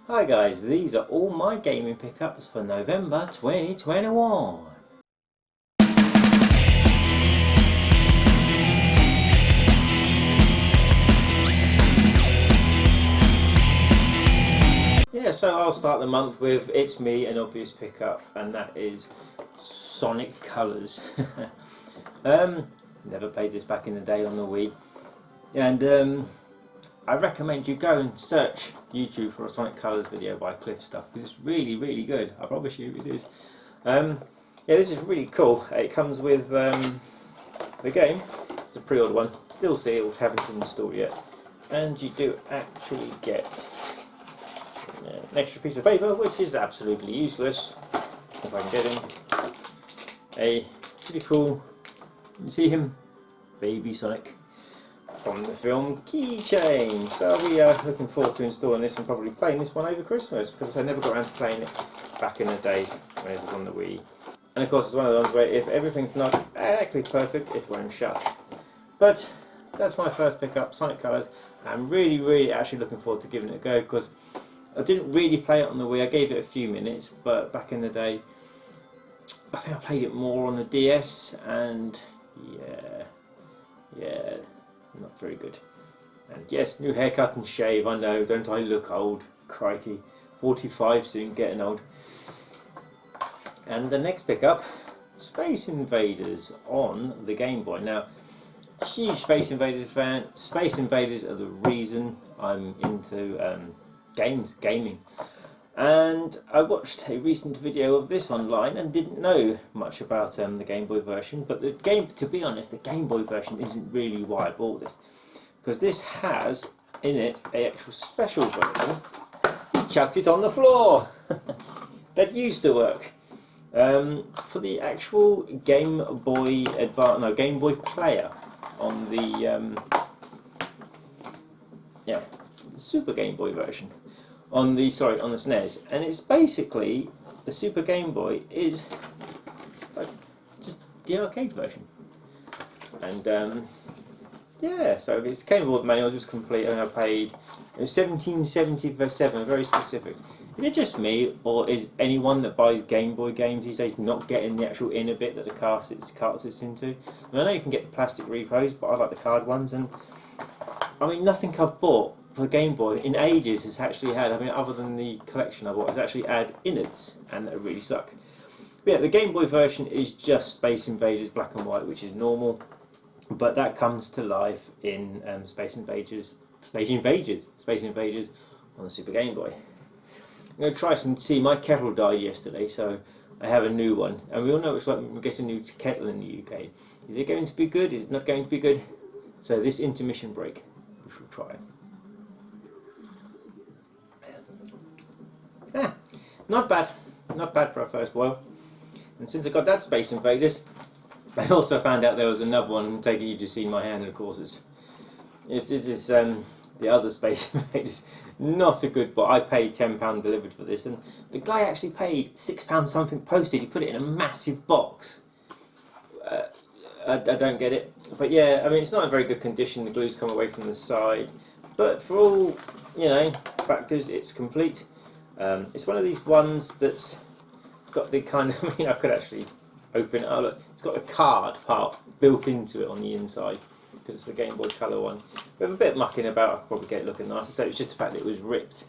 Hi guys, these are all my gaming pickups for November 2021. Yeah, so I'll start the month with It's Me, an obvious pickup, and that is Sonic Colors. Never played this back in the day on the Wii, and I recommend you go and search YouTube for a Sonic Colors video by Cliff Stuff because it's really good. I promise you it is. Yeah, this is really cool. It comes with the game. It's a pre-order one, still sealed, haven't installed yet, and you do actually get an extra piece of paper, which is absolutely useless. If I can get him, a pretty cool. You see him, Baby Sonic from the film keychain. So we are looking forward to installing this and probably playing this one over Christmas because I never got around to playing it back in the days when it was on the Wii. And of course it's one of the ones where if everything's not exactly perfect, it won't shut. But that's my first pickup, Sonic Colors. I'm really actually looking forward to giving it a go because I didn't really play it on the Wii. I gave it a few minutes, but back in the day I think I played it more on the DS, and yeah, not very good. And yes, new haircut and shave, I know, don't I look old? Crikey, 45 soon, getting old. And the next pickup, Space Invaders on the Game Boy. Now, huge Space Invaders fan. Space Invaders are the reason I'm into gaming. And I watched a recent video of this online and didn't know much about the Game Boy version, but to be honest, the Game Boy version isn't really why I bought this, because this has in it an actual special version. He chucked it on the floor. That used to work for the actual Game Boy Game Boy Player on the the Super Game Boy version. On the SNES, and it's basically the Super Game Boy is like just the arcade version, and yeah, so it came with all the manuals, it was complete, and I paid, it was 1777, very specific. Is it just me, or is anyone that buys Game Boy games these days not getting the actual inner bit that the cart sits into? I know you can get the plastic repos, but I like the card ones, and I mean nothing I've bought for Game Boy in ages has actually had, I mean other than the collection I bought, has actually had innards, and that really sucks. But yeah, the Game Boy version is just Space Invaders black and white, which is normal, but that comes to life in Space Invaders on the Super Game Boy. I'm going to try some tea. My kettle died yesterday, so I have a new one, and we all know it's like when we get a new kettle in the UK. Is it going to be good? Is it not going to be good? So this intermission break, we shall try. Not bad for a first boil. And since I got that Space Invaders, I also found out there was another one. I'm taking you to see my hand, and of course this is the other Space Invaders. Not a good box. I paid £10 delivered for this, and the guy actually paid £6 something postage. He put it in a massive box. I don't get it, but yeah, I mean it's not in very good condition. The glue's come away from the side, but for all factors, it's complete. It's one of these ones that's got the kind of, I mean I could actually open it. Oh look, it's got a card part built into it on the inside because it's the Game Boy Color one. With a bit of mucking about, I could probably get it looking nicer. So it's just the fact that it was ripped.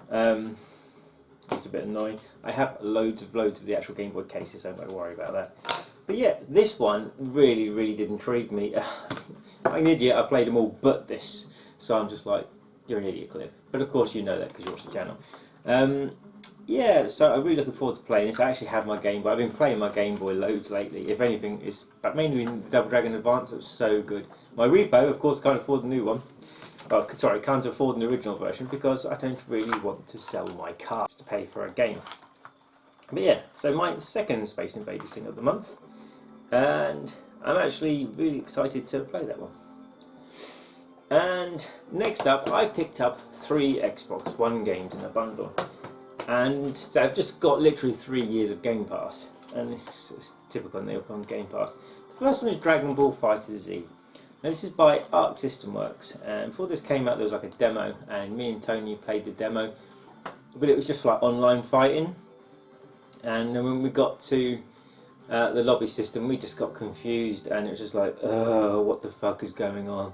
It's a bit annoying. I have loads of the actual Game Boy cases, so don't worry about that. But yeah, this one really did intrigue me. I'm an idiot, I played them all but this. So I'm just like, you're an idiot, Cliff. But of course you know that because you watch the channel. Yeah, so I'm really looking forward to playing this. I actually have my Game Boy. I've been playing my Game Boy loads lately. If anything, it's mainly in Double Dragon Advance. It was so good. My repo, of course, can't afford the new one. Oh, sorry, can't afford the original version because I don't really want to sell my cards to pay for a game. But yeah, so my second Space Invaders thing of the month, and I'm actually really excited to play that one. And next up, I picked up 3 Xbox One games in a bundle. And so I've just got literally 3 years of Game Pass. And it's typical on Game Pass. The first one is Dragon Ball FighterZ. Now this is by Arc System Works. And before this came out there was like a demo. And me and Tony played the demo. but it was just like online fighting. And then when we got to the lobby system, we just got confused, and it was just like, oh, what the fuck is going on?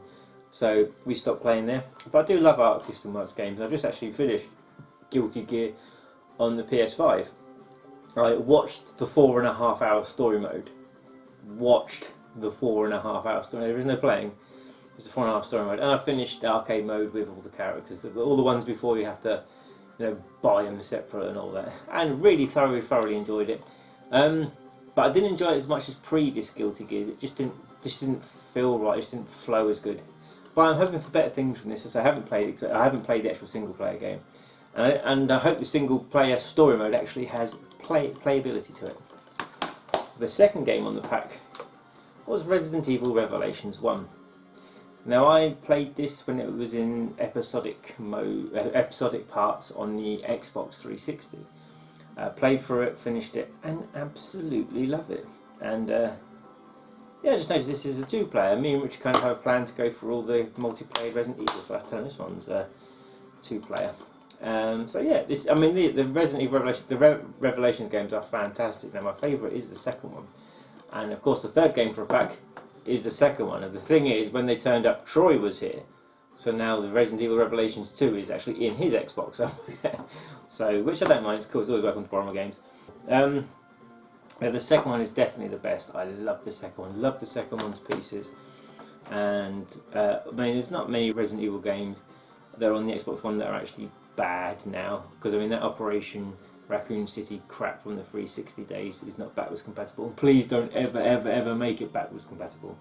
So we stopped playing there. But I do love Arc System Works games. I've just actually finished Guilty Gear on the PS5. I watched the 4.5 hour story mode. Watched the 4.5 hour story. There is no playing. It's a 4.5 story mode, and I finished the arcade mode with all the characters. All the ones before you have to, buy them separate and all that. And really thoroughly enjoyed it. But I didn't enjoy it as much as previous Guilty Gears. It just didn't feel right. It just didn't flow as good. But I'm hoping for better things from this. As I haven't played the actual single player game, and I hope the single player story mode actually has playability to it. The second game on the pack was Resident Evil Revelations 1. Now I played this when it was in episodic parts on the Xbox 360. Played for it, finished it, and absolutely love it. And yeah, I just noticed this is a 2-player. Me and Rich kind of have a plan to go for all the multiplayer Resident Evil, so I tell this one's 2-player. So yeah, the Resident Evil Revelations games are fantastic. Now my favourite is the second one, and of course the third game for a pack is the second one. And the thing is, when they turned up, Troy was here, so now the Resident Evil Revelations 2 is actually in his Xbox somewhere. So, which I don't mind. It's cool. It's always welcome to borrow my games. The second one is definitely the best. I love the second one. Love the second one's pieces. And there's not many Resident Evil games that are on the Xbox One that are actually bad now, because that Operation Raccoon City crap from the 360 days is not backwards compatible. Please don't ever make it backwards compatible.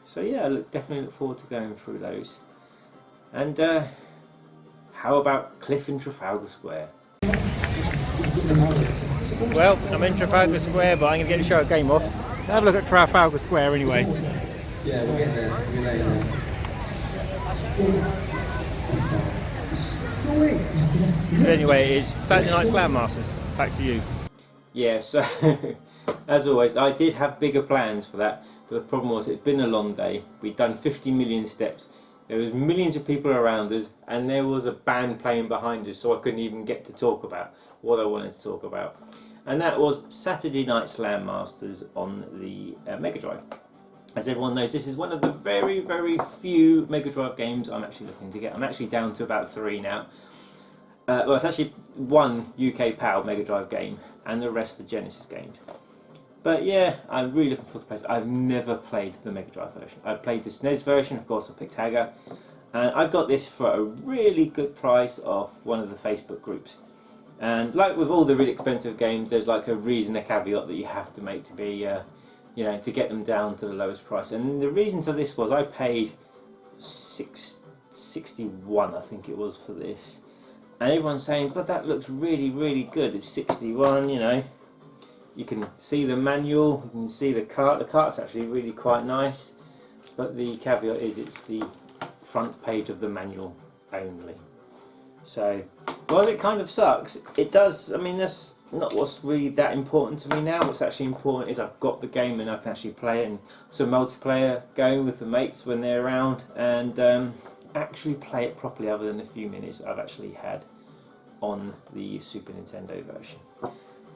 So yeah, definitely look forward to going through those. And how about Cliff in Trafalgar Square? Well, I'm in Trafalgar Square, but I'm going to get the show game off. Have a look at Trafalgar Square anyway. Yeah, we'll get there. We'll get there. Anyway, it is Saturday Night Slam Masters. Back to you. Yeah, so as always, I did have bigger plans for that, but the problem was it'd been a long day. We'd done 50 million steps. There was millions of people around us, and there was a band playing behind us, so I couldn't even get to talk about what I wanted to talk about. And that was Saturday Night Slam Masters on the Mega Drive. As everyone knows, this is one of the very few Mega Drive games I'm actually looking to get. I'm actually down to about 3 now. Well, it's actually 1 UK PAL Mega Drive game, and the rest are Genesis games. But yeah, I'm really looking forward to play. I've never played the Mega Drive version. I've played the SNES version, of course I picked Haga, and I got this for a really good price off one of the Facebook groups. And like with all the really expensive games, there's like a reason, a caveat that you have to make to be, to get them down to the lowest price. And the reason for this was I paid $61, I think it was, for this. And everyone's saying, but that looks really good. It's 61, You can see the manual, you can see the cart. The cart's actually really quite nice. But the caveat is it's the front page of the manual only. So, while it kind of sucks, it does, that's not what's really that important to me now. What's actually important is I've got the game and I can actually play it, and some multiplayer going with the mates when they're around, and actually play it properly, other than the few minutes I've actually had on the Super Nintendo version.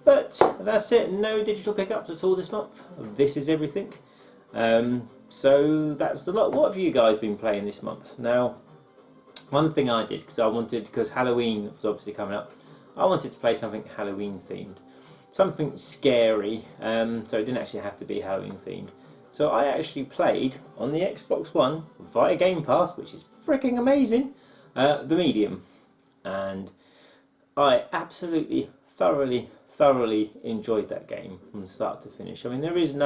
But that's it, no digital pickups at all this month. This is everything. So that's the lot. What have you guys been playing this month? Now, one thing I did, because Halloween was obviously coming up, I wanted to play something Halloween themed. Something scary, so it didn't actually have to be Halloween themed. So I actually played on the Xbox One via Game Pass, which is freaking amazing, The Medium. And I absolutely, thoroughly enjoyed that game from start to finish. There is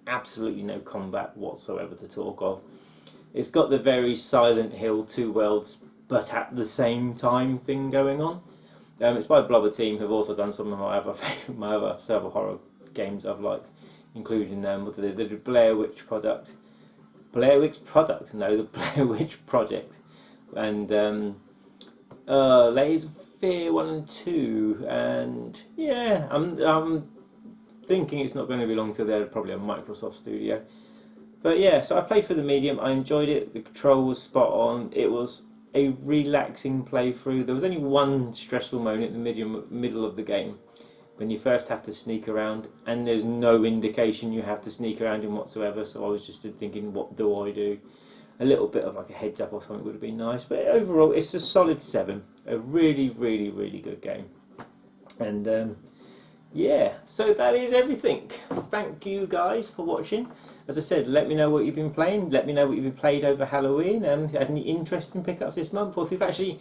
absolutely no combat whatsoever to talk of. It's got the very Silent Hill 2 worlds, but at the same time thing going on. It's by Blobber Team, who've also done some of my other several horror games I've liked, including the Blair Witch Project. The Blair Witch Project, and Layers of Fear 1 and 2, and yeah, I'm thinking it's not going to be long till they're probably a Microsoft studio. But yeah, so I played for the Medium. I enjoyed it. The control was spot on. It was a relaxing playthrough. There was only one stressful moment in the middle of the game, when you first have to sneak around, and there's no indication you have to sneak around in whatsoever, so I was just thinking, what do I do? A little bit of like a heads up or something would have been nice, but overall it's a solid 7. A really, really, really good game. And yeah, so that is everything. Thank you guys for watching. As I said, let me know what you've been playing, let me know what you've played over Halloween, and if you had any interesting pickups this month, or if you've actually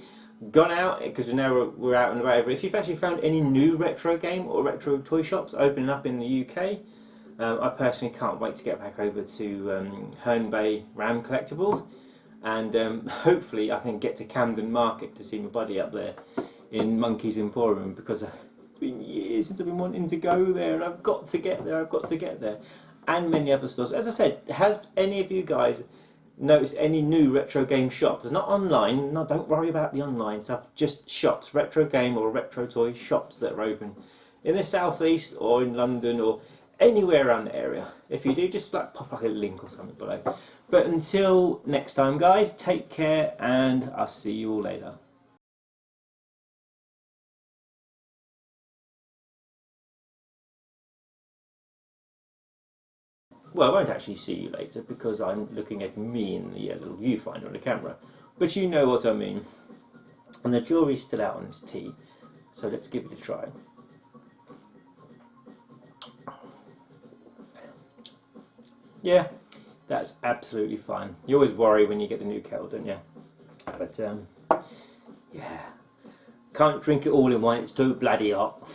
gone out, because now we're out and about, if you've actually found any new retro game or retro toy shops opening up in the UK. I personally can't wait to get back over to Herne Bay Ram Collectibles, and hopefully I can get to Camden Market to see my buddy up there in Monkey's Emporium, because it's been years since I've been wanting to go there, and I've got to get there, and many other stores. As I said, has any of you guys noticed any new retro game shops? Not online, no, don't worry about the online stuff, just shops, retro game or retro toy shops that are open in the southeast or in London or anywhere around the area. If you do, just like pop like a link or something below. But until next time guys, take care, and I'll see you all later. Well, I won't actually see you later because I'm looking at me in the little viewfinder on the camera, but you know what I mean. And the jury's still out on this tea, so let's give it a try. Yeah, that's absolutely fine. You always worry when you get the new kettle, don't you? But yeah, can't drink it all in one, it's too bloody hot.